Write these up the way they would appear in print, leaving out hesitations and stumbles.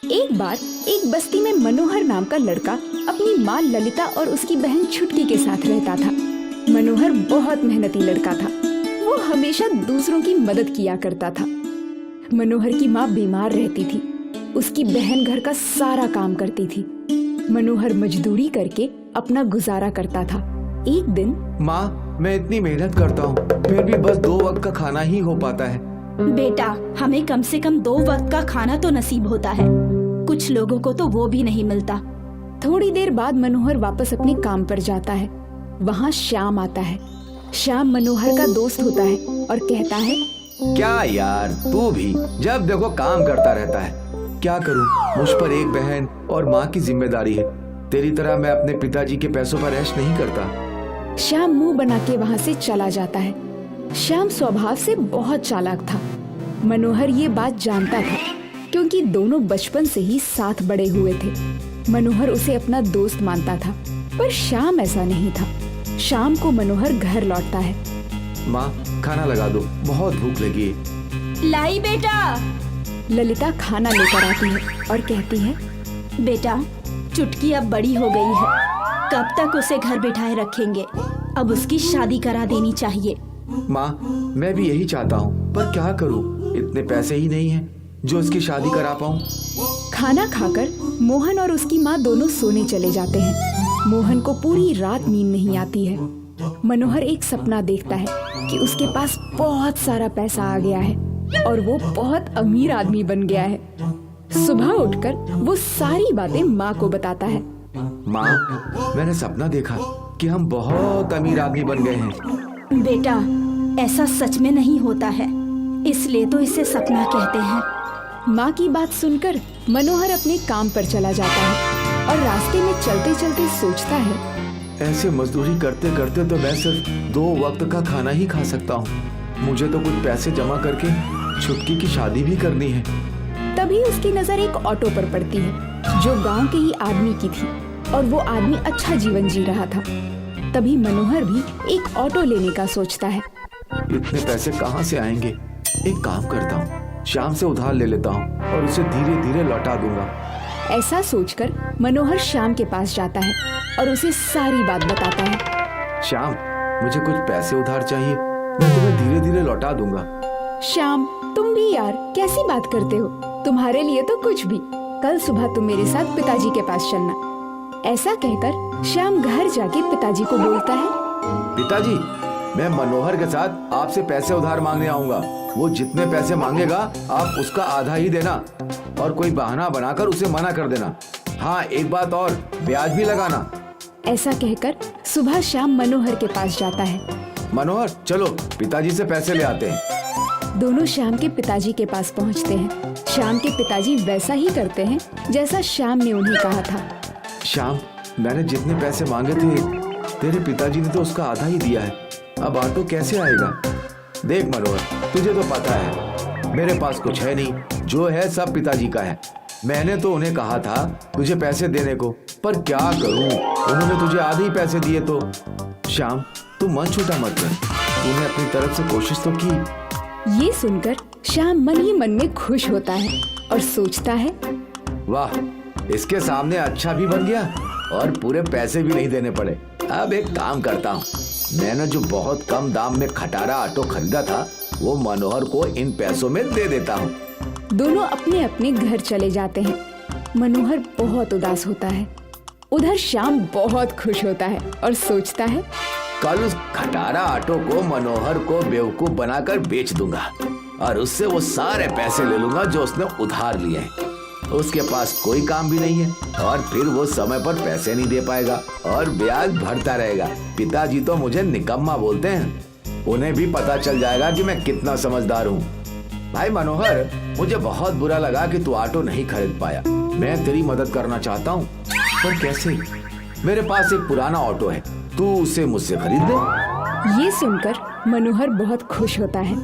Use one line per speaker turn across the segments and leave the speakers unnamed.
एक बार एक बस्ती में मनोहर नाम का लड़का अपनी माँ ललिता और उसकी बहन छुटकी के साथ रहता था। मनोहर बहुत मेहनती लड़का था। वो हमेशा दूसरों की मदद किया करता था। मनोहर की माँ बीमार रहती थी। उसकी बहन घर का सारा काम करती थी। मनोहर मजदूरी करके अपना गुजारा करता था। एक दिन,
माँ, मैं इतनी मेहनत करता हूँ, फिर भी बस 2 वक्त का खाना ही हो पाता है।
बेटा, हमें कम से कम 2 वक्त का खाना तो नसीब होता है। कुछ लोगों को तो वो भी नहीं मिलता।
थोड़ी देर बाद मनोहर वापस अपने काम पर जाता है। वहाँ श्याम आता है। श्याम मनोहर का दोस्त होता है और कहता है,
क्या यार, तू भी जब देखो काम करता रहता है। क्या करूँ, मुझ पर एक बहन और माँ की जिम्मेदारी है। तेरी तरह मैं अपने पिताजी के पैसों पर ऐश नहीं करता।
श्याम मुंह बना के वहाँ से चला जाता है। श्याम स्वभाव से बहुत चालाक था। मनोहर ये बात जानता था क्योंकि दोनों बचपन से ही साथ बड़े हुए थे। मनोहर उसे अपना दोस्त मानता था, पर श्याम ऐसा नहीं था। शाम को मनोहर घर लौटता है।
माँ, खाना लगा दो, बहुत भूख लगी है।
लाई बेटा।
ललिता खाना लेकर आती है और कहती है,
बेटा, चुटकी अब बड़ी हो गई है, कब तक उसे घर बिठाए रखेंगे? अब उसकी शादी करा देनी चाहिए।
माँ, मैं भी यही चाहता हूँ, पर क्या करूँ, इतने पैसे ही नहीं हैं जो इसकी शादी करा पाऊँ।
खाना खाकर मोहन और उसकी माँ दोनों सोने चले जाते हैं। मोहन को पूरी रात नींद नहीं आती है। मनोहर एक सपना देखता है कि उसके पास बहुत सारा पैसा आ गया है और वो बहुत अमीर आदमी बन गया है। सुबह उठकर वो सारी बातें माँ को बताता है।
माँ, मैंने सपना देखा कि हम बहुत अमीर आदमी बन गए हैं।
बेटा, ऐसा सच में नहीं होता है, इसलिए तो इसे सपना कहते हैं।
माँ की बात सुनकर मनोहर अपने काम पर चला जाता है और रास्ते में चलते चलते सोचता है,
ऐसे मजदूरी करते करते तो मैं सिर्फ 2 वक्त का खाना ही खा सकता हूँ। मुझे तो कुछ पैसे जमा करके छुटकी की शादी भी करनी है।
तभी उसकी नजर एक ऑटो पर पड़ती है जो गांव के ही आदमी की थी और वो आदमी अच्छा जीवन जी रहा था। तभी मनोहर भी एक ऑटो लेने का सोचता है।
इतने पैसे कहाँ से आएंगे? एक काम करता हूँ, श्याम से उधार ले लेता हूँ और उसे धीरे धीरे लौटा दूंगा।
ऐसा सोचकर मनोहर श्याम के पास जाता है और उसे सारी बात बताता है।
श्याम, मुझे कुछ पैसे उधार चाहिए, मैं तुम्हें धीरे धीरे लौटा दूंगा।
श्याम, तुम भी यार कैसी बात करते हो? तुम्हारे लिए तो कुछ भी। कल सुबह तुम मेरे साथ पिताजी के पास चलना। ऐसा कहकर श्याम घर जाके पिताजी को बोलता है,
पिताजी, मैं मनोहर के साथ आपसे पैसे उधार मांगने आऊंगा। वो जितने पैसे मांगेगा आप उसका आधा ही देना और कोई बहाना बनाकर उसे मना कर देना। हाँ, एक बात और, ब्याज भी लगाना।
ऐसा कहकर सुबह श्याम मनोहर के पास जाता है।
मनोहर, चलो पिताजी से पैसे ले आते हैं।
दोनों श्याम के पिताजी के पास पहुंचते हैं। श्याम के पिताजी वैसा ही करते हैं जैसा श्याम ने उन्हें कहा था।
श्याम, मैंने जितने पैसे मांगे थे तेरे पिताजी ने तो उसका आधा ही दिया है। अब ऑटो कैसे आएगा? देख मनोहर, तुझे तो पता है मेरे पास कुछ है नहीं, जो है सब पिताजी का है। मैंने तो उन्हें कहा था तुझे पैसे देने को, पर क्या करूं, उन्होंने तुझे आधे ही पैसे दिए। तो श्याम, तू मन छोटा मत कर, तूने अपनी तरफ से कोशिश तो की।
ये सुनकर श्याम मन ही मन में खुश होता है और सोचता है,
वाह, इसके सामने अच्छा भी बन गया और पूरे पैसे भी नहीं देने पड़े। अब एक काम करता हूँ, मैंने जो बहुत कम दाम में खटारा ऑटो खरीदा था वो मनोहर को इन पैसों में दे देता हूँ।
दोनों अपने अपने घर चले जाते हैं। मनोहर बहुत उदास होता है। उधर श्याम बहुत खुश होता है और सोचता है,
कल उस खटारा ऑटो को मनोहर को बेवकूफ बनाकर बेच दूंगा और उससे वो सारे पैसे ले लूंगा जो उसने उधार लिए हैं। उसके पास कोई काम भी नहीं है और फिर वो समय पर पैसे नहीं दे पाएगा और ब्याज भरता रहेगा। पिताजी तो मुझे निकम्मा बोलते हैं, उन्हें भी पता चल जाएगा कि मैं कितना समझदार हूँ। भाई मनोहर, मुझे बहुत बुरा लगा कि तू ऑटो नहीं खरीद पाया। मैं तेरी मदद करना चाहता हूँ, पर कैसे? मेरे पास एक पुराना ऑटो है, तू उसे मुझसे खरीद दे।
ये सुनकर मनोहर बहुत खुश होता है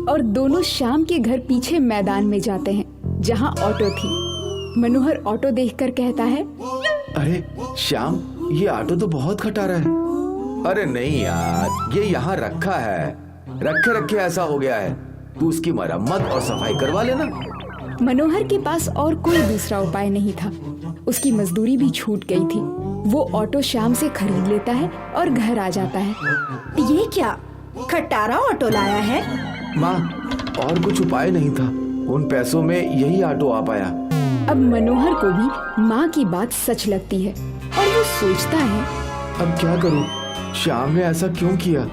और दोनों श्याम के घर पीछे मैदान में जाते हैं जहाँ ऑटो थी। मनोहर ऑटो देखकर कहता है,
अरे श्याम, ये ऑटो तो बहुत खटारा है। अरे नहीं यार, ये यहाँ रखा है, रखे रखे ऐसा हो गया है। तू उसकी मरम्मत और सफाई करवा लेना।
मनोहर के पास और कोई दूसरा उपाय नहीं था। उसकी मजदूरी भी छूट गई थी। वो ऑटो शाम से खरीद लेता है और घर आ जाता है।
ये क्या खटारा ऑटो लाया है?
माँ, और कुछ उपाय नहीं था, उन पैसों में यही ऑटो आ पाया।
अब मनोहर को भी माँ की बात सच लगती है और वो सोचता है,
अब क्या करूँ, श्याम ने ऐसा क्यों किया?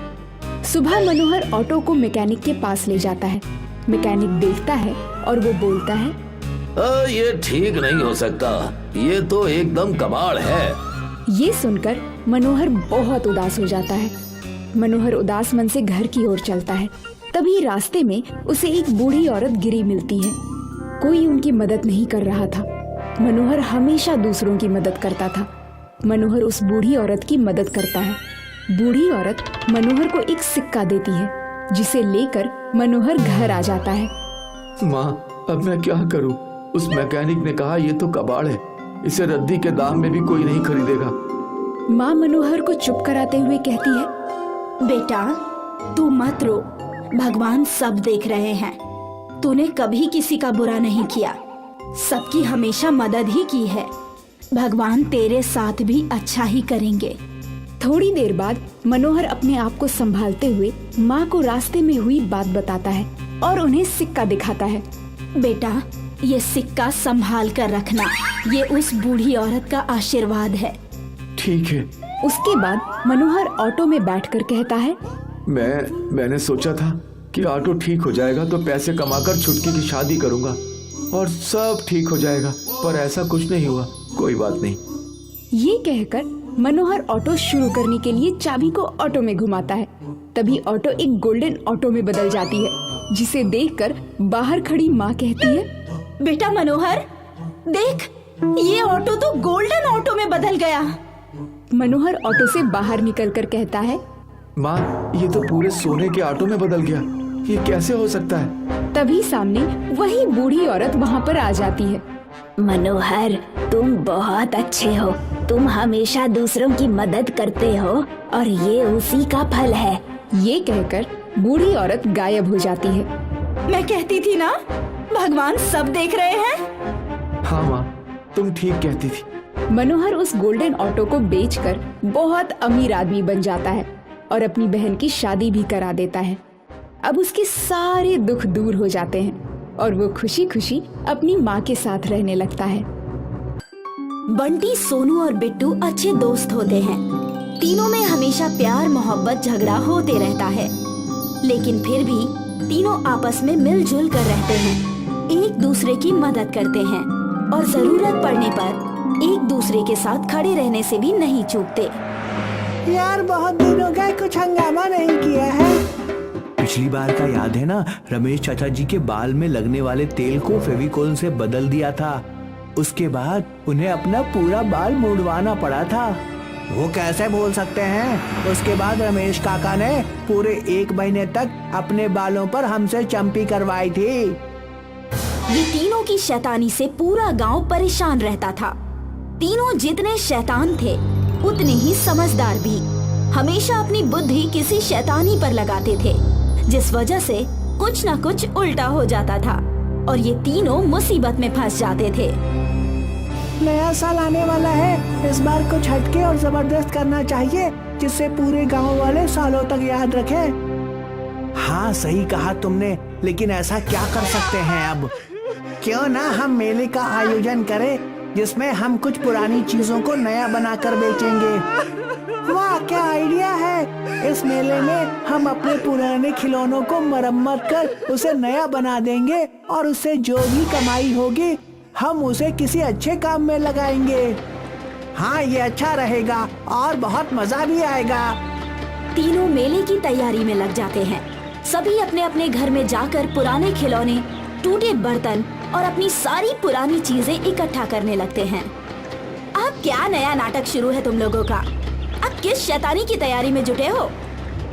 सुबह मनोहर ऑटो को मैकेनिक के पास ले जाता है। मैकेनिक देखता है और वो बोलता है,
ये ठीक नहीं हो सकता, ये तो एकदम कबाड़ है।
ये सुनकर मनोहर बहुत उदास हो जाता है। मनोहर उदास मन से घर की ओर चलता है। तभी रास्ते में उसे एक बूढ़ी औरत गिरी मिलती है। कोई उनकी मदद नहीं कर रहा था। मनोहर हमेशा दूसरों की मदद करता था। मनोहर उस बूढ़ी औरत की मदद करता है। बूढ़ी औरत मनोहर को एक सिक्का देती है, जिसे लेकर मनोहर घर आ जाता है।
माँ, अब मैं क्या करूँ? उस मैकेनिक ने कहा ये तो कबाड़ है, इसे रद्दी के दाम में भी कोई नहीं खरीदेगा।
माँ मनोहर को चुप कराते हुए कहती है,
बेटा तू मत रो, भगवान सब देख रहे हैं। तूने कभी किसी का बुरा नहीं किया, सबकी हमेशा मदद ही की है। भगवान तेरे साथ भी अच्छा ही करेंगे।
थोड़ी देर बाद मनोहर अपने आप को संभालते हुए माँ को रास्ते में हुई बात बताता है और उन्हें सिक्का दिखाता है।
बेटा ये सिक्का संभाल कर रखना, ये उस बूढ़ी औरत का आशीर्वाद है।
ठीक है।
उसके बाद मनोहर ऑटो में बैठकर कहता है,
मैंने सोचा था कि ऑटो ठीक हो जाएगा तो पैसे कमाकर छुटकी की शादी करूंगा और सब ठीक हो जाएगा, पर ऐसा कुछ नहीं हुआ। कोई बात नहीं।
ये कहकर मनोहर ऑटो शुरू करने के लिए चाबी को ऑटो में घुमाता है। तभी ऑटो एक गोल्डन ऑटो में बदल जाती है, जिसे देखकर बाहर खड़ी माँ कहती है,
बेटा मनोहर देख, ये ऑटो तो गोल्डन ऑटो में बदल गया।
मनोहर ऑटो से बाहर निकलकर कहता है,
माँ, ये तो पूरे सोने के ऑटो में बदल गया, ये कैसे हो सकता है?
तभी सामने वही बूढ़ी औरत वहाँ पर आ जाती है।
मनोहर, तुम बहुत अच्छे हो, तुम हमेशा दूसरों की मदद करते हो और ये उसी का फल है।
ये कहकर बूढ़ी औरत गायब हो जाती है।
मैं कहती थी ना, भगवान सब देख रहे हैं।
हाँ माँ, तुम ठीक कहती थी।
मनोहर उस गोल्डन ऑटो को बेचकर बहुत अमीर आदमी बन जाता है और अपनी बहन की शादी भी करा देता है। अब उसके सारे दुख दूर हो जाते हैं और वो खुशी खुशी अपनी माँ के साथ रहने लगता है।
बंटी, सोनू और बिट्टू अच्छे दोस्त होते हैं। तीनों में हमेशा प्यार मोहब्बत झगड़ा होते रहता है, लेकिन फिर भी तीनों आपस में मिलजुल कर रहते हैं, एक दूसरे की मदद करते हैं और जरूरत पड़ने पर एक दूसरे के साथ खड़े रहने से भी नहीं चूकते।
यार बहुत दिन हो गए, कुछ हंगामा नहीं किया है।
पिछली बार का याद है ना, रमेश चाचा जी के बाल में लगने वाले तेल को फेविकोल से बदल दिया था। उसके बाद उन्हें अपना पूरा बाल मुड़वाना पड़ा था। वो कैसे भूल सकते हैं? उसके बाद रमेश काका ने पूरे 1 महीने तक अपने बालों पर हमसे चंपी करवाई थी।
ये तीनों की शैतानी से पूरा गांव परेशान रहता था। तीनों जितने शैतान थे उतने ही समझदार भी। हमेशा अपनी बुद्धि किसी शैतानी पर लगाते थे, जिस वजह से कुछ न कुछ उल्टा हो जाता था और ये तीनों मुसीबत में फंस जाते थे।
नया साल आने वाला है, इस बार कुछ हटके और जबरदस्त करना चाहिए, जिससे पूरे गांव वाले सालों तक याद रखें।
हाँ सही कहा तुमने, लेकिन ऐसा क्या कर सकते हैं अब?
क्यों ना हम मेले का आयोजन करें, जिसमें हम कुछ पुरानी चीजों को नया बनाकर बेचेंगे। वाह क्या आइडिया है! इस मेले में हम अपने पुराने खिलौनों को मरम्मत कर उसे नया बना देंगे और उससे जो भी कमाई होगी हम उसे किसी अच्छे काम में लगाएंगे। हाँ ये अच्छा रहेगा और बहुत मजा भी आएगा।
तीनों मेले की तैयारी में लग जाते हैं। सभी अपने अपने घर में जाकर पुराने खिलौने, टूटे बर्तन और अपनी सारी पुरानी चीजें इकट्ठा करने लगते हैं। अब क्या नया नाटक शुरू है तुम लोगों का? अब किस शैतानी की तैयारी में जुटे हो?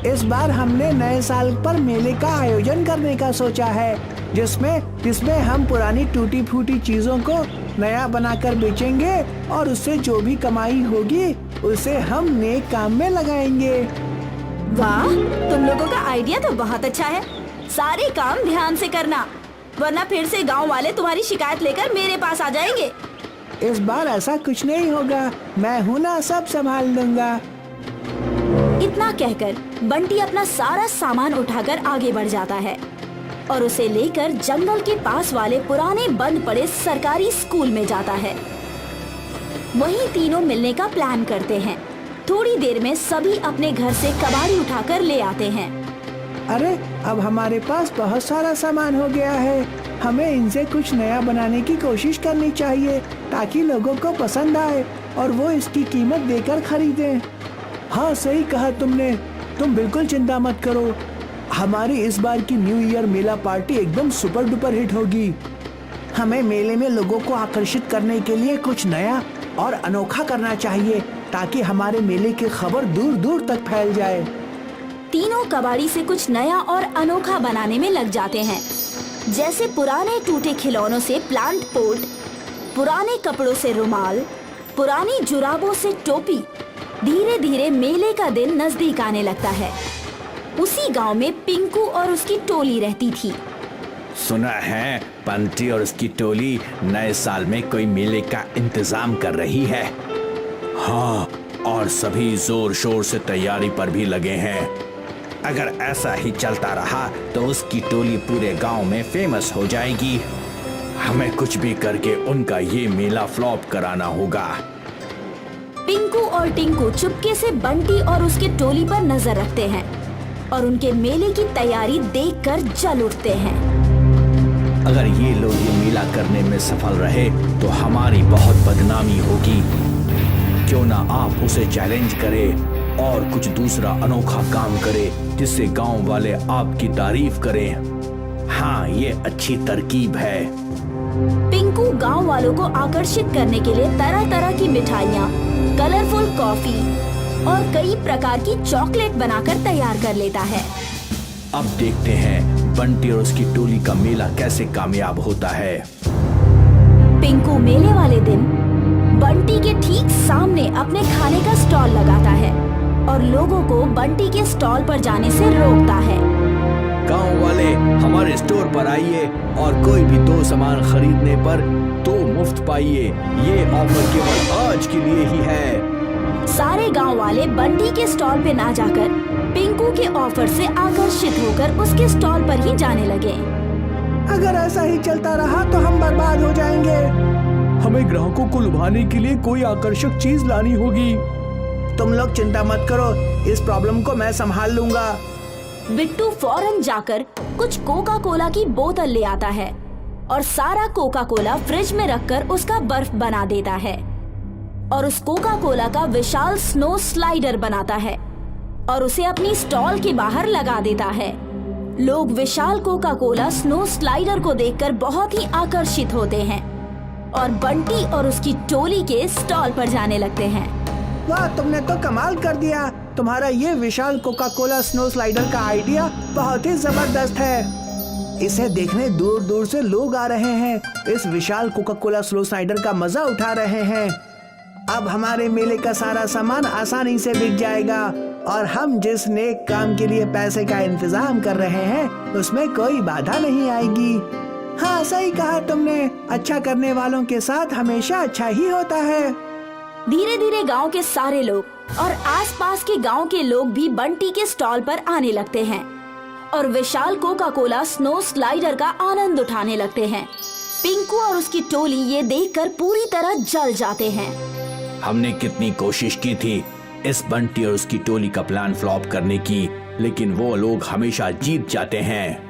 इस बार हमने नए साल पर मेले का आयोजन करने का सोचा है, जिसमें हम पुरानी टूटी फूटी चीजों को नया बनाकर बेचेंगे और उससे जो भी कमाई होगी उसे हम नेक काम में लगाएंगे।
वाह, तुम लोगों का आइडिया तो बहुत अच्छा है। सारे काम ध्यान से करना। वरना फिर से गांव वाले तुम्हारी शिकायत लेकर मेरे पास आ जाएंगे।
इस बार ऐसा कुछ नहीं होगा, मैं हूँ ना, सब संभाल लूंगा।
इतना कहकर बंटी अपना सारा सामान उठाकर आगे बढ़ जाता है और उसे लेकर जंगल के पास वाले पुराने बंद पड़े सरकारी स्कूल में जाता है। वहीं तीनों मिलने का प्लान करते हैं। थोड़ी देर में सभी अपने घर से कबाड़ी उठाकर ले आते हैं।
अरे अब हमारे पास बहुत सारा सामान हो गया है, हमें इनसे कुछ नया बनाने की कोशिश करनी चाहिए ताकि लोगों को पसंद आए और वो इसकी कीमत देकर खरीदें। हाँ सही कहा तुमने, तुम बिल्कुल चिंता मत करो, हमारी इस बार की न्यू ईयर मेला पार्टी एकदम सुपर डुपर हिट होगी। हमें मेले में लोगों को आकर्षित करने के लिए कुछ नया और अनोखा करना चाहिए ताकि हमारे मेले की खबर दूर दूर तक फैल जाए।
तीनों कबाड़ी से कुछ नया और अनोखा बनाने में लग जाते हैं, जैसे पुराने टूटे खिलौनों से प्लांट पोट, पुराने कपड़ों से रुमाल, पुरानी जुराबों से टोपी। धीरे धीरे मेले का दिन नजदीक आने लगता है। उसी गांव में पिंकू और उसकी टोली रहती थी।
सुना है बंटी और उसकी टोली नए साल में कोई मेले का इंतजाम कर रही है। हाँ, और सभी जोर शोर से तैयारी पर भी लगे हैं। अगर ऐसा ही चलता रहा तो उसकी टोली पूरे गांव में फेमस हो जाएगी। हमें कुछ भी करके उनका ये मेला फ्लॉप कराना होगा।
पिंकू और टिंकू चुपके से बंटी और उसके टोली पर नजर रखते हैं और उनके मेले की तैयारी देखकर जल उठते हैं।
अगर ये लोग ये मेला करने में सफल रहे तो हमारी बहुत बदनामी होगी। क्यों ना आप उसे चैलेंज करें और कुछ दूसरा अनोखा काम करें जिससे गांव वाले आपकी तारीफ करें। हाँ, ये अच्छी तरकीब है।
पिंकू गांव वालों को आकर्षित करने के लिए तरह तरह की मिठाइयाँ, कलरफुल कॉफी और कई प्रकार की चॉकलेट बनाकर तैयार कर लेता है।
अब देखते हैं बंटी और उसकी टोली का मेला कैसे कामयाब होता है।
पिंकू मेले वाले दिन बंटी के ठीक सामने अपने खाने का स्टॉल लगाता है और लोगों को बंटी के स्टॉल पर जाने से रोकता है।
गांव वाले हमारे स्टोर पर आइए और कोई भी 2 सामान खरीदने पर 2 मुफ्त पाइए। ये ऑफर केवल आज के लिए ही है।
सारे गांव वाले बंटी के स्टॉल पे ना जाकर पिंकू के ऑफर से आकर्षित होकर उसके स्टॉल पर ही जाने लगे।
अगर ऐसा ही चलता रहा तो हम बर्बाद हो जाएंगे।
हमें ग्राहकों को लुभाने के लिए कोई आकर्षक चीज लानी होगी।
तुम लोग चिंता मत करो, इस प्रॉब्लम को मैं संभाल लूंगा।
बिट्टू फौरन जाकर कुछ कोका कोला की बोतल ले आता है और सारा कोका कोला फ्रिज में रखकर उसका बर्फ बना देता है और उस कोका कोला का विशाल स्नो स्लाइडर बनाता है और उसे अपनी स्टॉल के बाहर लगा देता है। लोग विशाल कोका कोला स्नो स्लाइडर को देखकर बहुत ही आकर्षित होते हैं और बंटी और उसकी टोली के स्टॉल पर जाने लगते हैं।
वाह, तुमने तो कमाल कर दिया। तुम्हारा ये विशाल कोका कोला स्नो स्लाइडर का आइडिया बहुत ही जबरदस्त है। इसे देखने दूर दूर से लोग आ रहे हैं, इस विशाल कोका कोला स्नो स्लाइडर का मजा उठा रहे हैं। अब हमारे मेले का सारा सामान आसानी से बिक जाएगा और हम जिस नेक काम के लिए पैसे का इंतजाम कर रहे हैं उसमें कोई बाधा नहीं आएगी। हाँ, सही कहा तुमने, अच्छा करने वालों के साथ हमेशा अच्छा ही होता है।
धीरे धीरे गांव के सारे लोग और आसपास के गांव के लोग भी बंटी के स्टॉल पर आने लगते हैं और विशाल कोका कोला स्नो स्लाइडर का आनंद उठाने लगते हैं। पिंकू और उसकी टोली ये देखकर पूरी तरह जल जाते हैं।
हमने कितनी कोशिश की थी इस बंटी और उसकी टोली का प्लान फ्लॉप करने की, लेकिन वो लोग हमेशा जीत जाते हैं।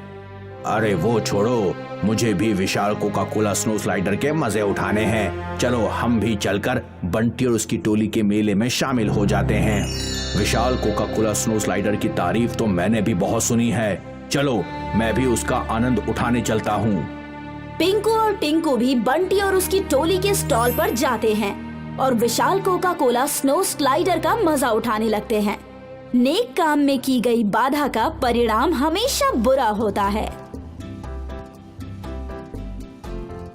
अरे वो छोड़ो, मुझे भी विशाल कोका कोला स्नो स्लाइडर के मजे उठाने हैं। चलो हम भी चलकर बंटी और उसकी टोली के मेले में शामिल हो जाते हैं। विशाल कोका कोला स्नो स्लाइडर की तारीफ तो मैंने भी बहुत सुनी है। चलो मैं भी उसका आनंद उठाने चलता हूँ।
पिंकू और टिंकू भी बंटी और उसकी टोली के स्टॉल पर जाते हैं और विशाल कोका कोला स्नो स्लाइडर का मजा उठाने लगते हैं। नेक काम में की गई बाधा का परिणाम हमेशा बुरा होता है।